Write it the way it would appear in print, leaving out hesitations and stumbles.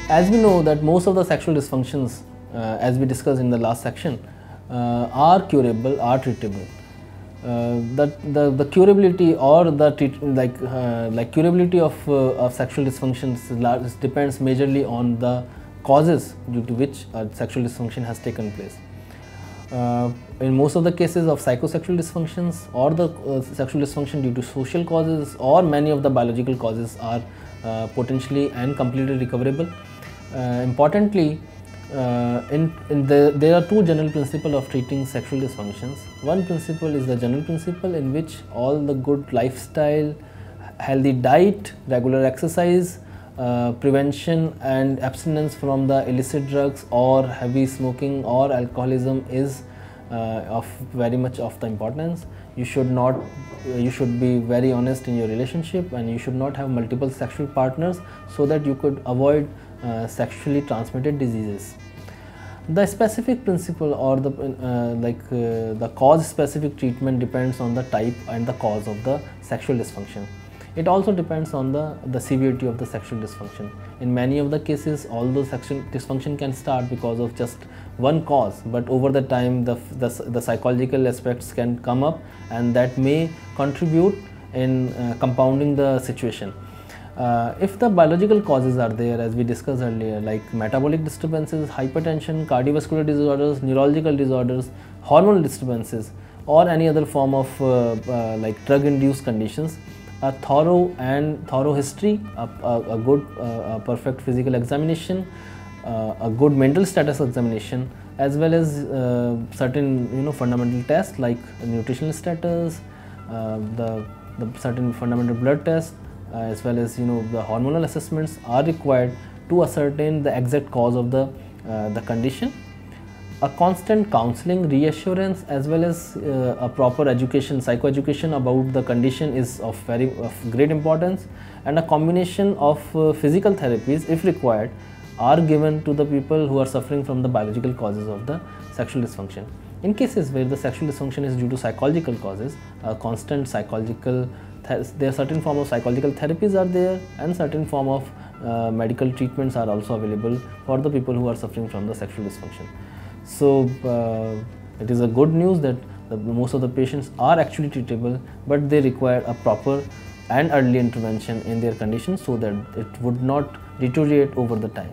As we know that most of the sexual dysfunctions, as we discussed in the last section, are curable, are treatable. The curability or the curability of sexual dysfunctions depends majorly on the causes due to which sexual dysfunction has taken place. In most of the cases of psychosexual dysfunctions or the sexual dysfunction due to social causes or many of the biological causes are potentially and completely recoverable. Importantly, there are two general principles of treating sexual dysfunctions. One principle is the general principle in which all the good lifestyle, healthy diet, regular exercise, prevention and abstinence from the illicit drugs or heavy smoking or alcoholism is of very much of the importance. You should be very honest in your relationship, and you should not have multiple sexual partners so that you could avoid sexually transmitted diseases. The specific principle or the cause specific treatment depends on the type and the cause of the sexual dysfunction. It also depends on the severity of the sexual dysfunction. In many of the cases, although sexual dysfunction can start because of just one cause, but over the time the psychological aspects can come up, and that may contribute in compounding the situation. If the biological causes are there, as we discussed earlier, like metabolic disturbances, hypertension, cardiovascular disorders, neurological disorders, hormonal disturbances, or any other form of drug-induced conditions, a thorough history, a good perfect physical examination, a good mental status examination, as well as certain fundamental tests like nutritional status, the certain fundamental blood tests, as well as the hormonal assessments are required to ascertain the exact cause of the condition. A constant counseling, reassurance, as well as a proper education, psychoeducation about the condition is of great importance, and a combination of physical therapies, if required, are given to the people who are suffering from the biological causes of the sexual dysfunction. In cases where the sexual dysfunction is due to psychological causes, constant psychological there are certain form of psychological therapies are there, and certain form of medical treatments are also available for the people who are suffering from the sexual dysfunction. So it is a good news that most of the patients are actually treatable, but they require a proper and early intervention in their condition so that it would not deteriorate over the time.